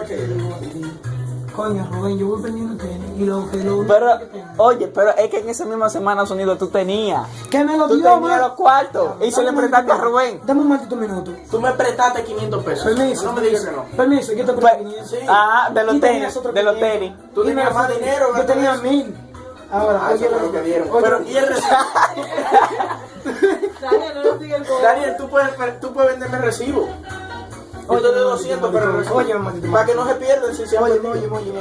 ¿para qué? Coño, Rubén, yo voy perdiendo tenis y lo que Pero, tengo. oye, pero es que en esa misma Semana Sonido tú tenías. ¿Qué me lo Tú dio, tenías man? los cuartos y se le prestaste a Rubén. Dame un maldito minuto. Tú me prestaste 500 pesos. Permiso. No me digas que no. Permiso, yo te presté 500. Sí. Ah, de Y los tenías tenis, otro de los 500. tenis. Tú Y me tenías lo- más dinero, Yo ¿verdad? tenía 1000. Ahora, Ah, eso oye, fue lo que dieron. oye, Pero, ¿y el recibo? Daniel, no lo sigue el código. Daniel, tú puedes venderme el recibo. Yo te doy 200, pero el recibo. Oye, maldito. Para que no se pierdan si se han Oye, perdido. oye.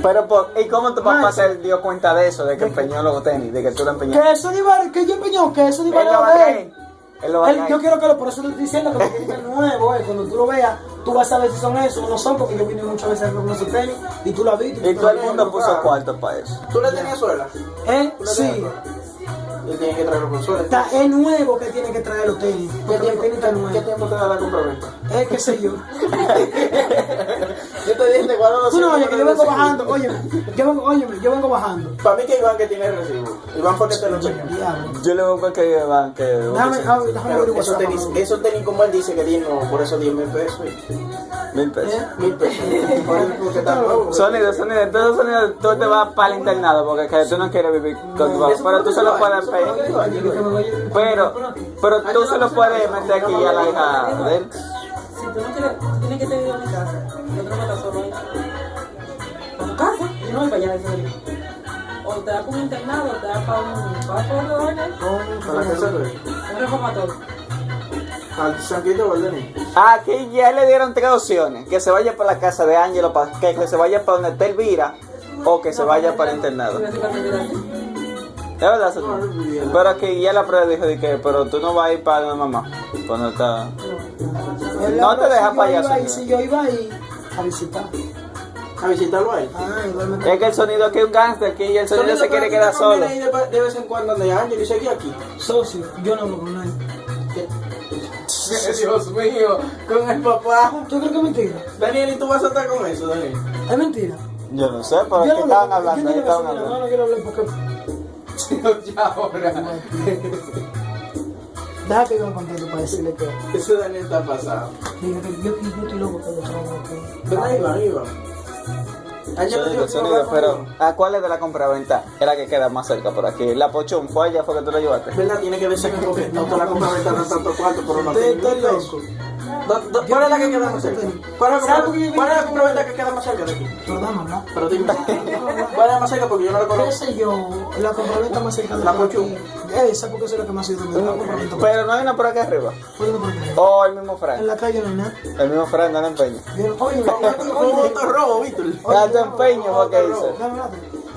Pero, ¿y cómo tu papá Man, se dio cuenta de eso? De que empeñó los tenis, de que tú lo empeñaste. Que eso de Ibarra, que yo empeñó, que eso de Él lo va Ibarra a de creer. él. Él lo va a Yo creer. quiero que por eso te estoy diciendo que los tenis son nuevos, cuando tú lo veas, tú vas a saber si son esos o no son, porque yo vine muchas veces con esos tenis y tú lo has visto. Y todo el mundo puso cuarto para eso. ¿Tú le tenías suela? Sí, Y tienes que traerlo con suela. es nuevo que tiene que traer los tenis, porque los tenis están ¿Qué nuevos. tiempo te da la compraventa? Qué sé yo. Yo te dije, guarda los Tú no, oye, que yo vengo 100 bajando, yo vengo bajando. Para mí que Iván que tiene el recibo. Iván porque te lo enseñó. Diablo. Yo le voy a cualquier van que. Déjame abrir Pero WhatsApp. esos tenis como él dice que tiene, por eso 10 mil pesos. 1000 pesos. 1000 pesos. Porque está nuevo. Sonido, todo sonido, tú te vas para el internado porque que tú no quieres vivir con tu papá. Pero tú se lo puedes pedir. Pero tú se lo puedes meter aquí a la hija de él. Si tú no quieres, tú tienes que tener en mi casa. Yo creo que está solo ahí. ¿A tu casa? Yo no voy para allá, eso es. O te da para un internado, o te da para un ¿Para qué se ve? un reformatorio. Al Sanquito Valderín. Aquí ya le dieron 3 opciones: que se vaya para la casa de Ángelo, que se vaya para donde está Elvira, o que se vaya para el internado. Es verdad, Sonido. Pero aquí ya la prueba dijo de que, pero tú no vas a ir para donde mamá. Cuando está. No te dejas para allá, Sonido. Si yo iba ahí a visitar. A visitarlo a él. Igualmente. Es que el sonido aquí es un gánster, aquí y el sonido se quiere quedar solo. solo. Ahí de vez en cuando de Ángel y seguí aquí. Socio, yo no hablo con nadie. Dios mío, con el papá. ¿Tú crees que es mentira? Daniel, ¿y tú vas a estar con eso, Daniel? Es mentira. Yo no sé, pero Yo es que no estaban hablo, hablando, yo ahí no estaban le hablando. no quiero hablar porque. Ya ahora. Deja que yo me contento para decirle que. Ese Daniel está pasado. Diga que yo estoy loco por los trabajos. ¿Verdad, Iván? Ángel te dijo que Sonido, iba a hablar pero conmigo. ¿a cuál es de la compraventa? Es la que queda más cerca por aquí. La Pochón, ¿fue allá? ¿Fue que tú la llevaste? ¿Verdad? Tiene que decir que porque no te la compraventa no tanto cuarto, pero no tiene Estoy loco. ¿Cuál es la que queda más cerca? ¿Cuál es la compraventa que queda más cerca de aquí? Pero dame, ¿no? Pero dime, ¿cuál es la más cerca? Porque yo no la ¿Qué conozco. sé yo? La compraventa más cerca de La por Pochu. aquí. Esa porque esa es la que más ha ido donde la compraventa. Pero no hay una por aquí arriba. Oye, ¿por qué? O el mismo En Frank. la calle no hay nada. El mismo Frank no le empeño. Oye, Fue un autorrobo, Víctor. Ya tu empeño fue que hizo.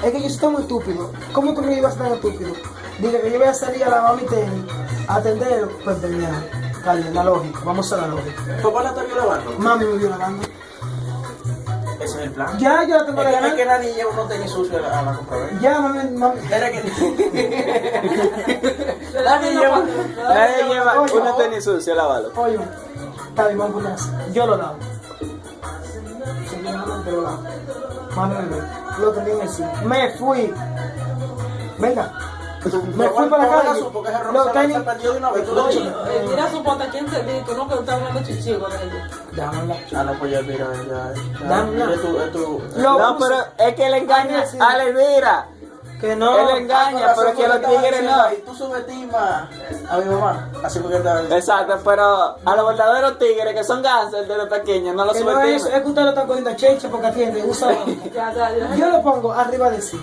Es que yo estoy muy estúpido. ¿Cómo tú crees que ibas a estar estúpido? Diga que yo voy a salir a lavar mi tenis, a atenderlo, pues venía. Cali, la lógica, vamos a la lógica. ¿Papá la está violando? Mami me vio lavando. Ese es el plan. Ya, yo la tengo la Es que gana. nadie lleva unos tenis sucios a la compraventa. Ya, mami. Era que... Nadie lleva Oye, una tenis sucia, lávalo. Oye, está bien, vamos a poner así. Yo lo lavo. Sinceramente lo lavo. Mami me vio. Lo tenía en el cine. Me fui. Venga. Me fui para la calle. Porque ese Lo robo tenía. se perdió de una vez. Tú lo Oye, dijiste. mira su pota, ¿quién te dice? Que no, que está hablando chichi con ella. Dámela. Ah, no, pues ya, mira, ya. Dame. Es tu... No, pero es que le engaña a la Elvira. Que no. Él engaña, pero es que los tigres no. Y tú subestimas a mi mamá. Así porque él estaba... Exacto, pero a los verdaderos tigres que son gánster desde pequeños no los Que no es eso, es subestimen. que usted lo está cogiendo a cheche porque atiende, usa. Ya. Yo lo pongo arriba de sí.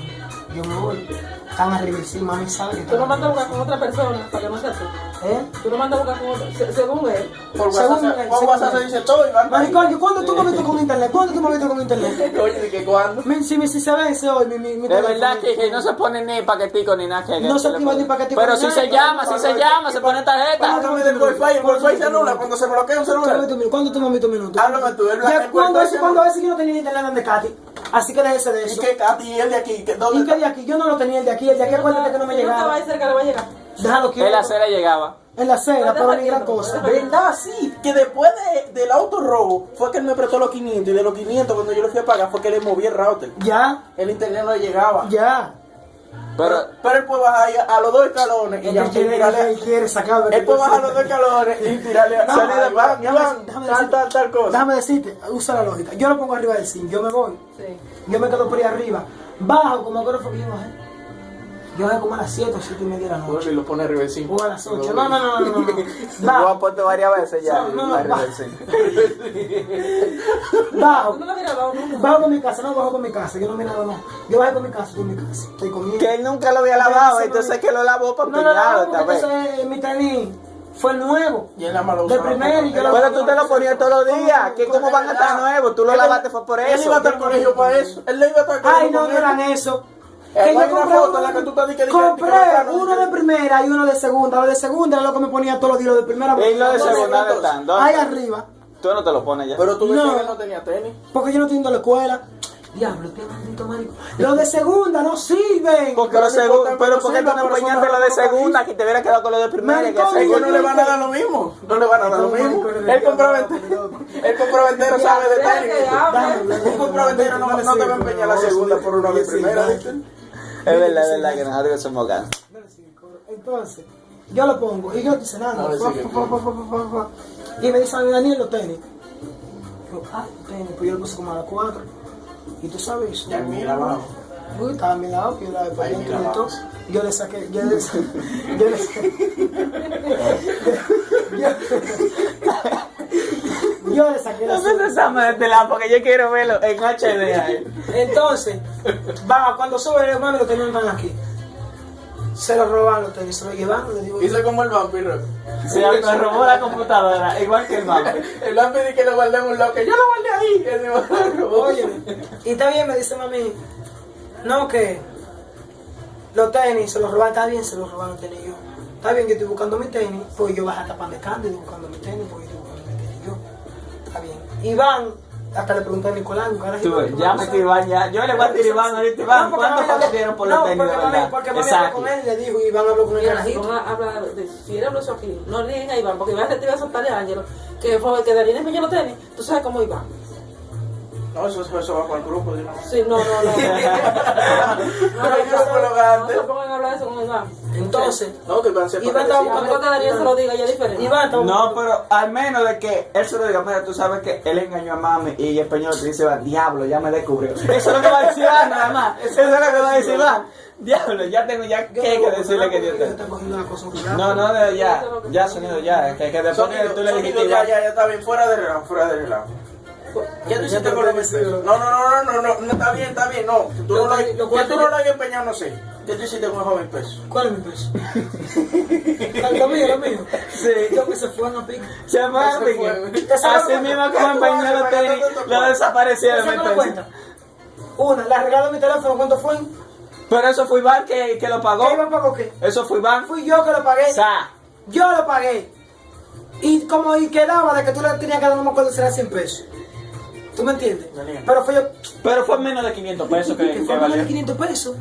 Yo me voy. Están arriba de sí, mami sabe que Tú lo están. mandas a buscar con otra persona para que no sea tú. Tú lo mandas a buscar con otra, según él. Por Según WhatsApp, él, por según WhatsApp él. se dice todo y van Maricón, ¿cuándo tú me viste con internet? ¿Cuándo tú me viste con internet? Oye, ¿de qué cuándo? Si se vence hoy, mi De verdad que no se pone ni paquetico ni nada que No se activa ni paquetico pero ni si nada. se llama, se pone tarjeta. Háblame del Wi-Fi, el Wi-Fi se anula cuando se bloquea un celular. ¿Cuándo tú me viste un minuto? Háblame tú, el Ya, Wi-Fi ¿Cuándo se ese yo no tenía internet donde Katy? Así que déjese de ¿Y eso. qué, Katy, y el de aquí? ¿Y ¿Dónde qué de aquí? Yo no lo tenía el de aquí acuérdate que no me Si no llegaba. estaba ahí cerca, le va a llegar. Déjalo que En la acera llegaba. en la acera, pero ni gran cosa. ¿Verdad? Sí, que después del autorrobo fue que él me prestó los 500 y de los 500 cuando yo lo fui a pagar fue que le moví el router. Ya, El internet no le llegaba. ya. Pero él puede bajar ahí a los 2 escalones y ya Él quiere sacar. Él puede bajar a los 2 escalones y tirarle No, salida, déjame tal cosa. Déjame decirte, usa la lógica. Yo lo pongo arriba del zinc, yo me voy. Sí. Yo me quedo por ahí arriba. Bajo, como ahora fue que yo bajé. Yo bajé como a las 7 o 7 y media de la noche. Y lo pone arriba del 5. O a las 8. No. lo Bajo. han puesto varias veces ya. No, varias bajo. veces. Bajo. ¿Tú no lo miras abajo? No. Bajo con mi casa, no bajo con mi casa. Yo no miro nada, no. Yo bajé con mi casa, con mi casa. Estoy comiendo. Que él nunca lo había lavado, entonces que lo lavó para empeñarlo esta vez. Entonces mi tenis fue nuevo. Y él nada más lo De usaba. primero y yo lo- Pero tú te lo ponías todos los días. ¿Que cómo van a estar nuevos? Tú lo lavaste fue por Él eso. iba a estar al colegio para eso. Él le iba a estar al colegio. Ay, no, no eran eso. Que Hay yo una compré foto en la que tú estás diciendo que compré no, uno de primera y uno de segunda. Lo de segunda era lo que me ponía todos los días. Lo de primera. Y lo de ¿Dónde segunda entonces? de tanto. Ahí arriba. Tú no te lo pones ya. Pero tú decías No. que no tenía tenis. Porque yo no estoy yendo a la escuela. Diablo, qué maldito marico. Los de segunda no sirven. Porque lo segundo, pero ¿por qué tú no empeñaste lo de segunda que te hubiera quedado con lo de primera? Que Maricón, Ellos segunda. no le van a dar lo mismo. No le van a dar lo mismo. El compraventero sabe de tenis. Un compraventero no te va a empeñar la segunda por una de primera. ¿viste? Es verdad que nosotros somos ganos. Entonces, yo lo pongo y yo estoy cenando. A ver, sigue. Y me dice a mí, Daniel, los tenis. Yo, tenis, pues yo lo puse como a las 4. Y tú sabes eso. Ya mira abajo. Uy, estaba a mi lado, que yo la de Ahí dentro mira y todo. abajo. Yo le saqué, yo le saqué la No me desame de este lado porque yo quiero verlo en HD ahí. Entonces, va, cuando sube el hermano, los tenis están aquí. Se lo roban los tenis, se lo llevan, le digo. Hizo como el vampiro. Se me robó la computadora, igual que el mapa. El vampiro dice que lo guardé en un lado, que yo lo guardé ahí. Y él me lo robó. Oye, y está bien, me dice mami, no, que los tenis se los roban, está bien, se los roban los tenis yo. Está bien, yo estoy buscando mi tenis, pues yo bajé hasta Pan de Cándido buscando mi tenis, pues yo estoy buscando mi tenis yo. Está bien. Iván, hasta le pregunté a Nicolás, Tú ves, ya me tiró Iván ya. Yo le voy a tirar Iván ahorita. Iván, ¿cuánto fue que dieron por los tenis de verdad? Porque mami habló con él y le dijo, Iván habló con el Mira, carajito. si él habló eso aquí, no le digan a Iván, porque Iván se te iba a soltar a Ángelo, que fue que Daniel empeñó los tenis, tú sabes cómo Iván. No, eso va para el grupo. ¿no? Sí, no. No se pongan a hablar de eso con Iván. Entonces, No, que van a ser Iván para estaba que A menos que Daniel se lo diga, ya es diferente. Iván estaba No, pero al menos de que él se lo diga, mira, tú sabes que él engañó a mami y el peñón te dice, diablo, ya me descubrió. Eso es lo que va a decir Iván, nada más. Eso es lo que va a decir Iván. Diablo, ya tengo ya que decirle que Dios te... está cogiendo la cosa con No, ya, sonido, ya. Que después que tú le dijiste ya Iván. está bien, fuera de relajo. Ya tú hiciste con lo que sea. No, está bien, no. Tú no lo hayas empeñado, no sé. ¿Qué tú hiciste con el joven peso? ¿Cuál es mi peso? Lo mío. Sí. Yo que se fue a pica. Se fue a pique. Así mismo como empeñó los tenis, lo desaparecieron ¿Se el me peso. cuenta? Una, la regalo mi teléfono, ¿cuánto fue? Pero eso fue Iván que lo ¿Qué pagó. iba a pagar qué? Eso fue Iván. Fui yo que lo pagué. Sa. Yo lo pagué. Y como y quedaba de que tú le tenías que dar, no me acuerdo si era 100 pesos. ¿Tú me entiendes? Daniel. Pero fue yo. Pero fue menos de 500 pesos Que que fue más de valió. 500 pesos.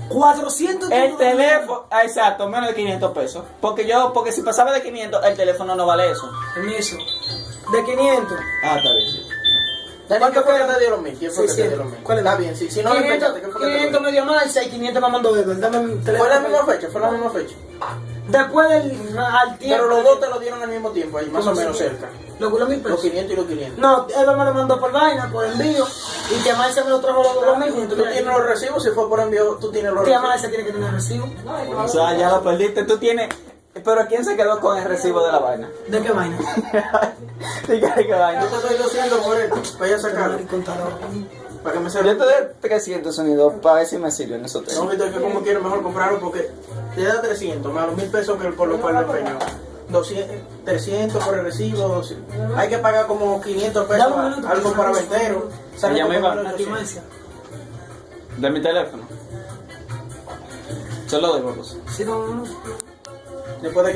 400. El teléfono, exacto, menos de 500 pesos. Porque si pasaba de 500, el teléfono no vale eso. Permiso. De 500. Ah, está bien, sí. Daniel, ¿qué fue que te dieron 1.000? ¿Quién fue que te 600. dieron 1.000? ¿Cuál es? Está bien, si no lo 500, empeñaste, ¿qué fue que te 500 me dio más y 600 me mandó Edward. Dame mi teléfono. Fue la misma fecha. Después del al tiempo. Pero los dos te lo dieron al mismo tiempo, ahí más o menos cerca. Los 1000 Los pesos. 500 y los 500. No, Edward me lo mandó por vaina, por envío. Y Tía Marcia me lo trajo los 1000 juntos. Tú tienes los recibos, si fue por envío, tú tienes los Tía recibos. Marcia tiene que tener recibo. O sea, ya lo perdiste. Tú tienes. Pero ¿quién se quedó con el recibo de la vaina? ¿De qué vaina? Dígale que vaina. Yo te estoy diciendo por él, para ya sacarlo. Para que me Yo sirva. te doy 300 sonidos para ver si me sirven esos tres. No, Víctor, es que como quiero mejor comprarlo porque te da 300 más los 1.000 pesos que por lo cual lo empeñó. 300 por el recibo, 200. Hay que pagar como 500 pesos Dame un minuto, algo para ventero. Se llama Iván. La Tía Marcia. De mi teléfono. Se lo doy, vamos. Sí, no. Después de que